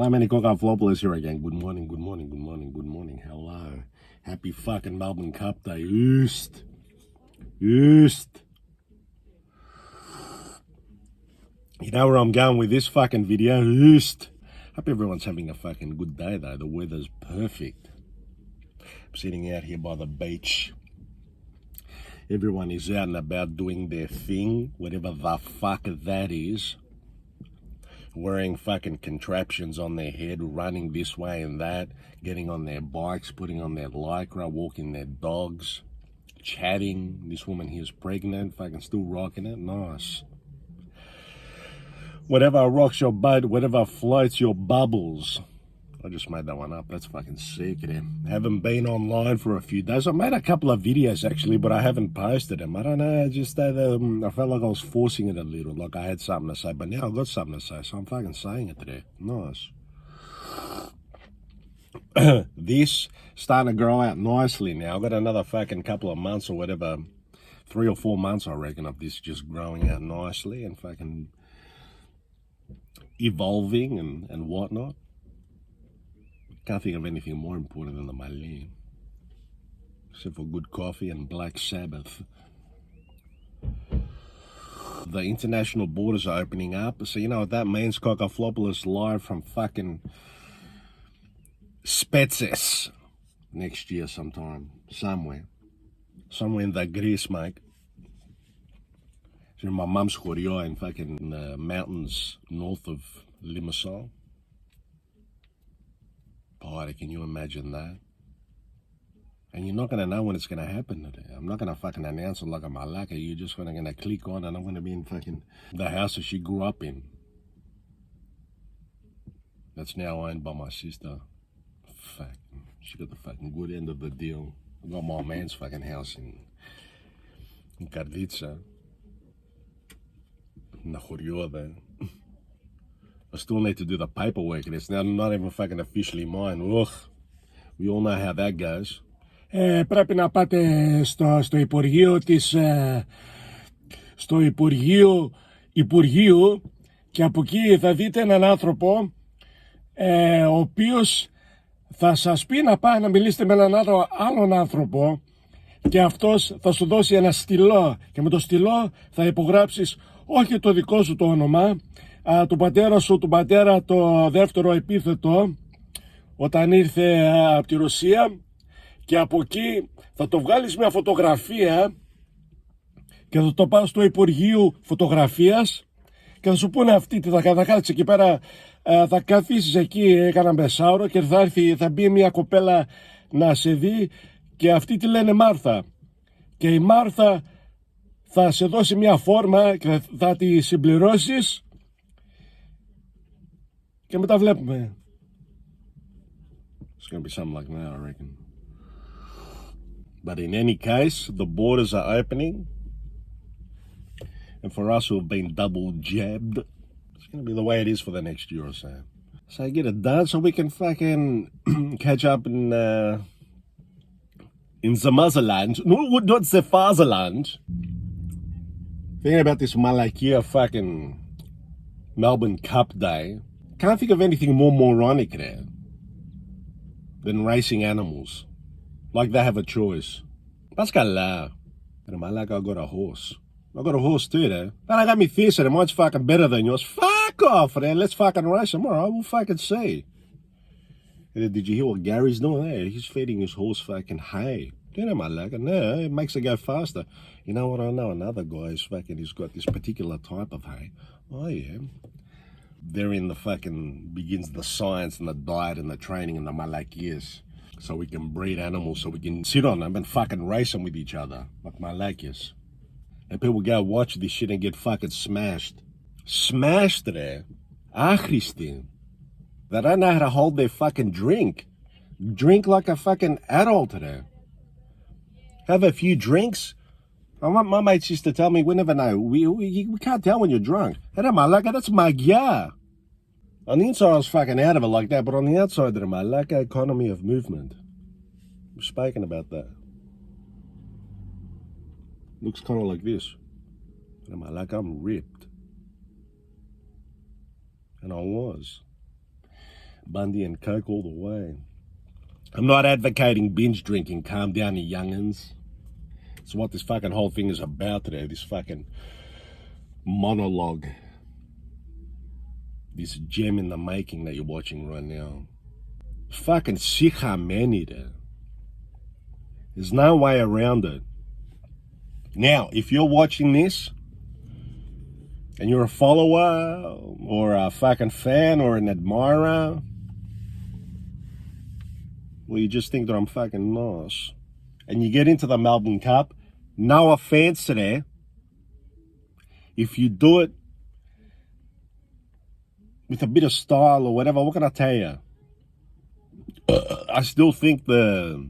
Hi, Manny Cockaflopoulos here again. Good morning, good morning, good morning, good morning. Hello. Happy fucking Melbourne Cup Day. Ooost. Ooost. You know where I'm going with this fucking video? Ooost. Hope everyone's having a fucking good day though. The weather's perfect. I'm sitting out here by the beach. Everyone is out and about doing their thing, whatever the fuck that is. Wearing fucking contraptions on their head, running this way and that, getting on their bikes, putting on their lycra, walking their dogs, chatting. This woman here's pregnant, fucking still rocking it. Nice. Whatever rocks your boat, whatever floats your bubbles. I just made that one up. That's fucking sick, man. Haven't been online for a few days. I made a couple of videos actually, but I haven't posted them. I don't know, I felt like I was forcing it a little, like I had something to say, but now I've got something to say, so I'm fucking saying it today. Nice. This starting to grow out nicely now. I've got another fucking couple of months or whatever, 3 or 4 months I reckon of this just growing out nicely and fucking evolving and whatnot. Can't think of anything more important than the Malay, except for good coffee and Black Sabbath. The international borders are opening up, so you know what that means. Cockaflopoulos live from fucking Spetses next year sometime, somewhere in the Greece, mate. It's in my mum's choreo in fucking mountains north of Limassol. Party, can you imagine that? And you're not going to know when it's going to happen today. I'm not going to fucking announce it like a malaka. You're just going to click on and I'm going to be in fucking the house that she grew up in. That's now owned by my sister. Fuck. She got the fucking good end of the deal. I got my man's fucking house in Karditsa. In the choreo there. I still need to do the paperwork and it's now not even fucking officially mine. Ugh. We all know how that goes. Πρέπει να πάτε στο Υπουργείο στο Υπουργείο και από εκεί θα δείτε έναν άνθρωπο ο οποίος θα σας πει να πάει να μιλήσετε με έναν άλλον άνθρωπο και αυτός θα σου δώσει ένα στυλό και με το στυλό θα υπογράψεις όχι το δικό σου το όνομα, του πατέρα σου, του πατέρα το δεύτερο επίθετο όταν ήρθε από τη Ρωσία και από εκεί θα το βγάλεις μια φωτογραφία και θα το πας στο Υπουργείο Φωτογραφίας και θα σου πούνε αυτοί τι θα κάτσεις εκεί πέρα, θα καθίσεις εκεί κάνα μεσάωρο και θα μπει μια κοπέλα να σε δει και αυτοί τη λένε Μάρθα και η Μάρθα θα σε δώσει μια φόρμα και θα τη συμπληρώσεις και μετά βλέπουμε. It's going to be something like that, I reckon. But in any case, the borders are opening. And for us who have been double jabbed, it's going to be the way it is for the next year or so. So get it done so we can fucking catch up in the motherland. No, not the fatherland. Thinking about this Malakia fucking Melbourne Cup Day. Can't think of anything more moronic there than racing animals. Like they have a choice. That's καλά. Like I got a horse. I got a horse too there. But I got me fiercer and mine's fucking better than yours. Fuck off, man. Let's fucking race them. Alright, we'll fucking see. Did you hear what Gary's doing there? He's feeding his horse fucking hay. You know, malaka. No, it makes it go faster. You know what? I know another guy who's fucking, he's got this particular type of hay. Oh yeah. Therein the fucking begins the science and the diet and the training and the malakias. So we can breed animals so we can sit on them and fucking race them with each other. Like malakias. And people go watch this shit and get fucking smashed. Smashed there. Achristi. They don't know how to hold their fucking drink. Drink like a fucking adult there. Have a few drinks. My mates used to tell me, we never know. We can't tell when you're drunk. That's magyar. On the inside, I was fucking out of it like that, but on the outside, the malaka economy of movement. We've spoken about that. Looks kind of like this. I'm ripped. And I was. Bundy and Coke all the way. I'm not advocating binge drinking. Calm down, you youngins. It's what this fucking whole thing is about today. This fucking monologue. This gem in the making that you're watching right now. Fucking sikha many there. There's no way around it. Now, if you're watching this and you're a follower or a fucking fan or an admirer, well, you just think that I'm fucking nice, and you get into the Melbourne Cup, no offense to that. If you do it with a bit of style or whatever, what can I tell you? I still think the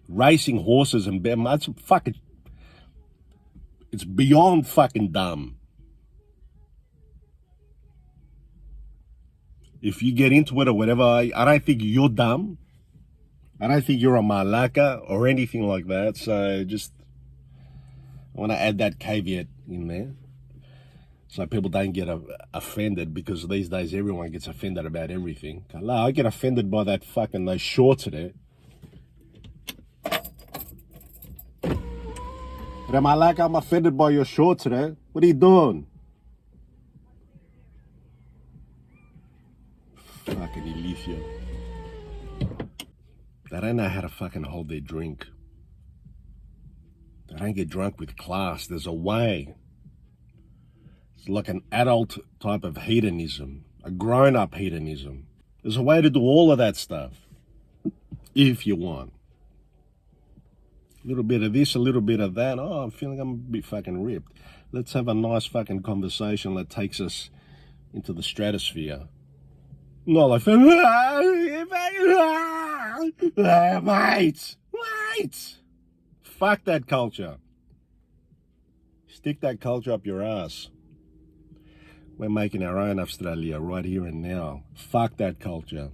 racing horses and that's fucking, it's beyond fucking dumb. If you get into it or whatever, I don't think you're dumb. I don't think you're a malaka or anything like that. So just, I want to add that caveat in there so people don't get offended, because these days everyone gets offended about everything. I get offended by that fucking, those shorts there. Malaka, I'm offended by your shorts today. What are you doing? Fucking Alicia. They don't know how to fucking hold their drink. They don't get drunk with class. There's a way. It's like an adult type of hedonism, a grown-up hedonism. There's a way to do all of that stuff, if you want. A little bit of this, a little bit of that. Oh, I'm feeling I'm a bit fucking ripped. Let's have a nice fucking conversation that takes us into the stratosphere. Not like, mate. Fuck that culture. Stick that culture up your ass. We're making our own Australia right here and now. Fuck that culture.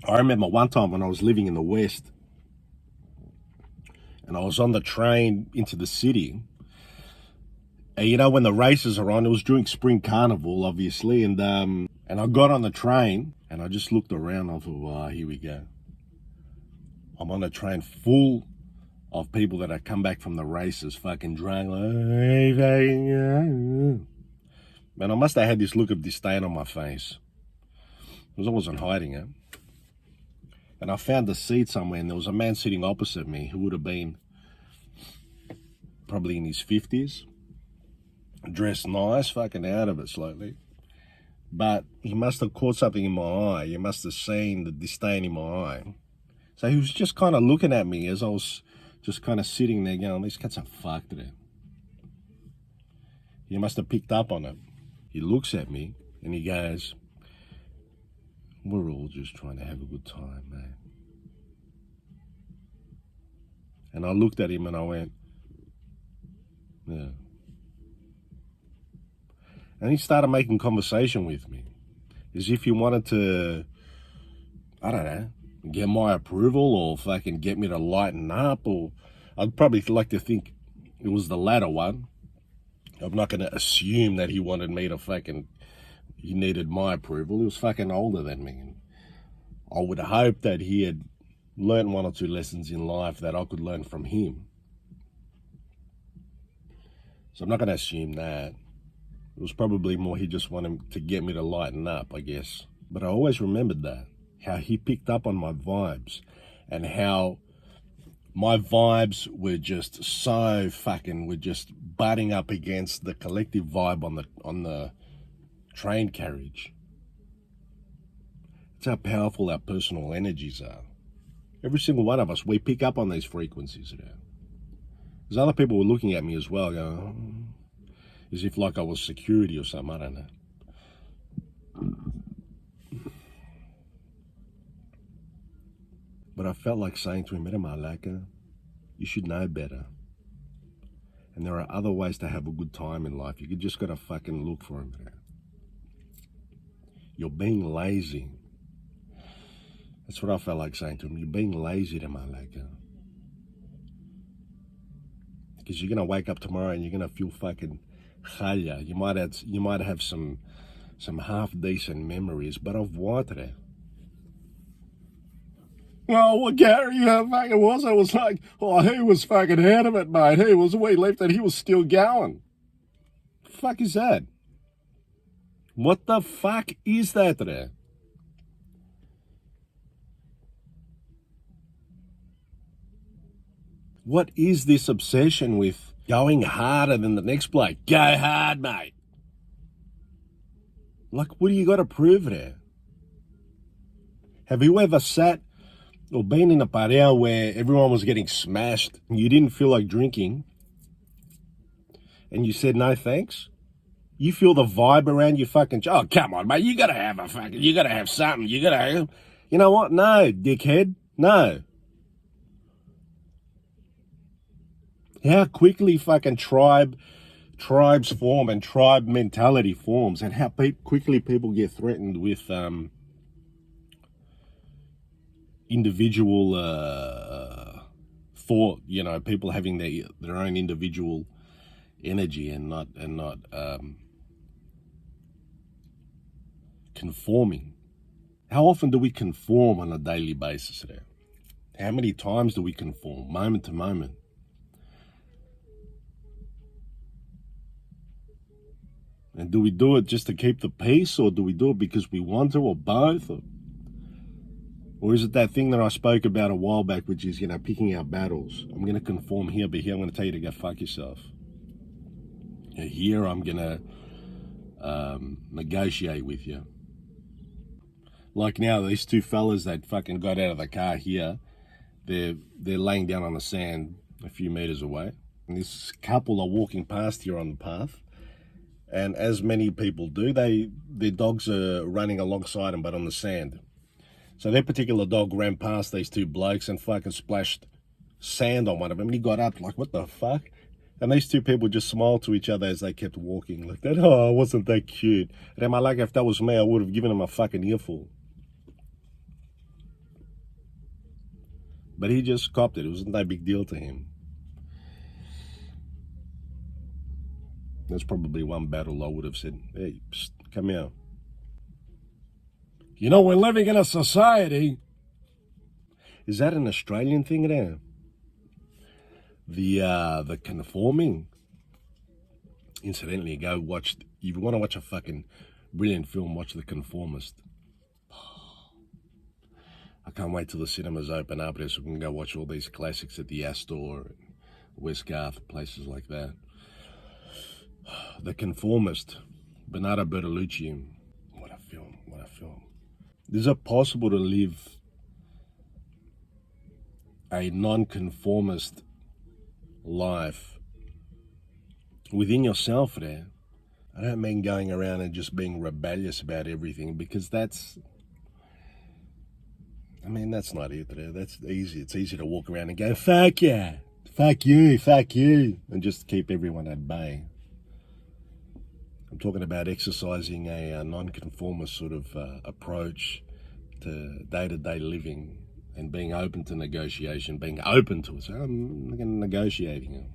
I remember one time when I was living in the West and I was on the train into the city. And you know, when the races are on, it was during Spring Carnival, obviously. And I got on the train and I just looked around. I thought, wow, here we go. I'm on a train full of people that have come back from the races, fucking drunk. Man, I must have had this look of disdain on my face, because I wasn't hiding it. And I found a seat somewhere, and there was a man sitting opposite me who would have been probably in his 50s, dressed nice, fucking out of it slightly. But he must have caught something in my eye. He must have seen the disdain in my eye. So he was just kind of looking at me as I was just kind of sitting there going, these cats are fucked there. He must have picked up on it. He looks at me and he goes, we're all just trying to have a good time, man. And I looked at him and I went, yeah. And he started making conversation with me, as if he wanted to, I don't know, get my approval or fucking get me to lighten up, or I'd probably like to think it was the latter one. I'm not going to assume that he wanted me to fucking, he needed my approval. He was fucking older than me. And I would hope that he had learned one or two lessons in life that I could learn from him. So I'm not going to assume that. It was probably more he just wanted to get me to lighten up, I guess. But I always remembered that, how he picked up on my vibes and how my vibes were just so fucking, were just butting up against the collective vibe on the train carriage. It's how powerful our personal energies are. Every single one of us, we pick up on these frequencies. There's other people were looking at me as well, going, as if like I was security or something, I don't know. But I felt like saying to him, Malaka, you should know better. And there are other ways to have a good time in life. You just got to fucking look for them. You're being lazy. That's what I felt like saying to him. You're being lazy, Malaka. Because you're going to wake up tomorrow and you're going to feel fucking khaya. You might have some some half-decent memories, but of what? Oh, well, Gary, fucking was. I was like, oh, he was fucking out of it, mate. He was, we left and he was still going. The fuck is that? What the fuck is that? What is this obsession with going harder than the next bloke? Go hard, mate. Like, what do you got to prove there? Have you ever sat or been in a pareo where everyone was getting smashed and you didn't feel like drinking and you said no thanks? You feel the vibe around you fucking, oh, come on, mate, you gotta have something, you gotta have, you know what? No, dickhead, no. How quickly fucking tribes form and tribe mentality forms, and how quickly people get threatened with individual thought, you know, people having their own individual energy and not conforming. How often do we conform on a daily basis there? How many times do we conform, moment to moment? And do we do it just to keep the peace, or do we do it because we want to, or both? Or is it that thing that I spoke about a while back, which is, you know, picking our battles? I'm going to conform here, but here I'm going to tell you to go fuck yourself. Here I'm going to negotiate with you. Like now, these two fellas that fucking got out of the car here, they're laying down on the sand a few meters away. And this couple are walking past here on the path. And as many people do, their dogs are running alongside them, but on the sand. So their particular dog ran past these two blokes and fucking splashed sand on one of them. And he got up like, what the fuck? And these two people just smiled to each other as they kept walking like that. Oh, wasn't that cute? And I'm like, if that was me, I would have given him a fucking earful. But he just copped it. It wasn't that big deal to him. There's probably one battle I would have said, hey, psst, come here. You know, we're living in a society. Is that an Australian thing there? The conforming. Incidentally, go watch, if you want to watch a fucking brilliant film, watch The Conformist. I can't wait till the cinemas open up so we can go watch all these classics at the Astor and West Garth, places like that. The Conformist, Bernardo Bertolucci. What a film, what a film. Is it possible to live a non-conformist life within yourself there? I don't mean going around and just being rebellious about everything, because that's not it there. That's easy. It's easy to walk around and go, fuck yeah, fuck you, and just keep everyone at bay. I'm talking about exercising a non-conformist sort of approach to day-to-day living and being open to negotiation, being open to it. So I'm negotiating it.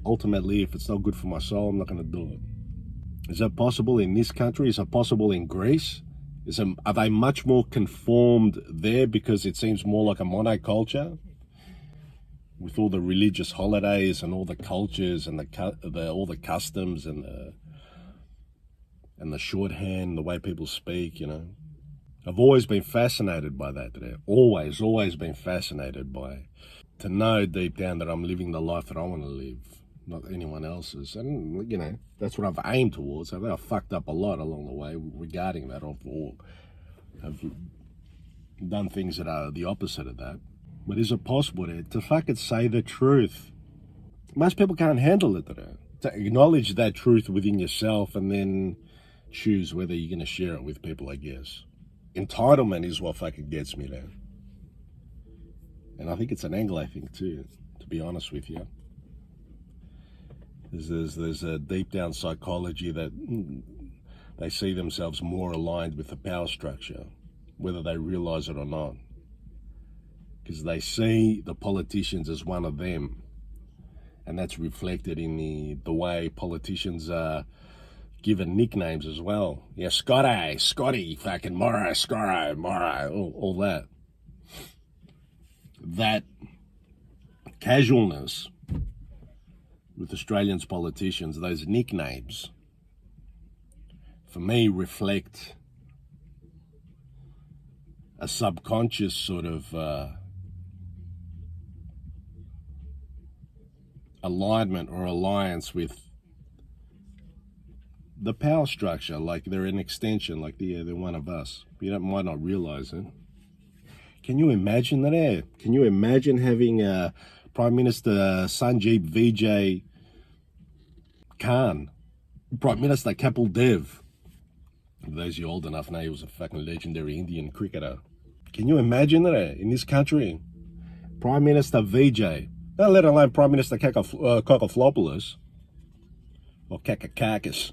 Ultimately, if it's not good for my soul, I'm not going to do it. Is that possible in this country? Is it possible in Greece? Are they much more conformed there because it seems more like a monoculture? With all the religious holidays and all the cultures and all the customs and the shorthand, the way people speak, you know. I've always been fascinated by that there. Always been fascinated by, to know deep down that I'm living the life that I want to live, not anyone else's. And, you know, that's what I've aimed towards. I've fucked up a lot along the way regarding that, or have done things that are the opposite of that. But is it possible to fucking say the truth? Most people can't handle it today. To acknowledge that truth within yourself and then choose whether you're going to share it with people, I guess. Entitlement is what fucking gets me there. And I think it's an Anglo thing too, to be honest with you. There's a deep down psychology that they see themselves more aligned with the power structure, whether they realize it or not. Because they see the politicians as one of them, and that's reflected in the way politicians given nicknames as well. Yeah, Scotty, fucking Morrow, Scorro, Morrow, all that. That casualness with Australians politicians, those nicknames, for me reflect a subconscious sort of alignment or alliance with the power structure, like they're an extension, like they're one of us. You might not realize it. Can you imagine that? Can you imagine having Prime Minister Sanjeev Vijay Khan, Prime Minister Kapil Dev? For those of you old enough now, he was a fucking legendary Indian cricketer. Can you imagine that in this country? Prime Minister Vijay, let alone Prime Minister Cockaflopoulos or Kakakakis.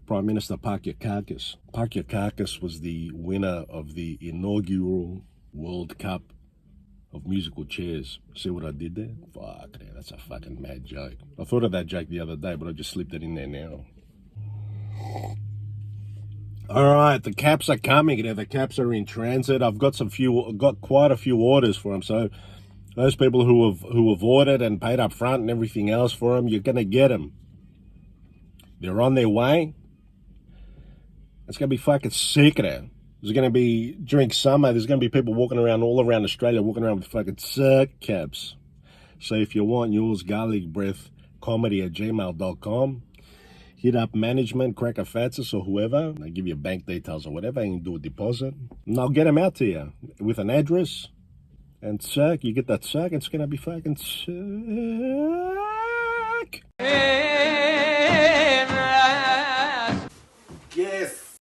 Prime Minister Pakyakakis. Pakyakakis was the winner of the inaugural World Cup of musical chairs. See what I did there? Fuck, that's a fucking mad joke. I thought of that joke the other day, but I just slipped it in there now. All right, the caps are coming. The caps are in transit. I've got quite a few orders for them. So those people who have ordered and paid up front and everything else for them, you're gonna get them. They're on their way. It's gonna be fucking sick there. There's gonna be, during summer, there's gonna be people walking around all around Australia, walking around with fucking sick caps. So if you want yours, garlicbreathcomedy@gmail.com. Hit up management, Cockaflopoulos or whoever. They give you bank details or whatever, and you do a deposit. And I'll get them out to you with an address. And you get that it's gonna be fucking sick.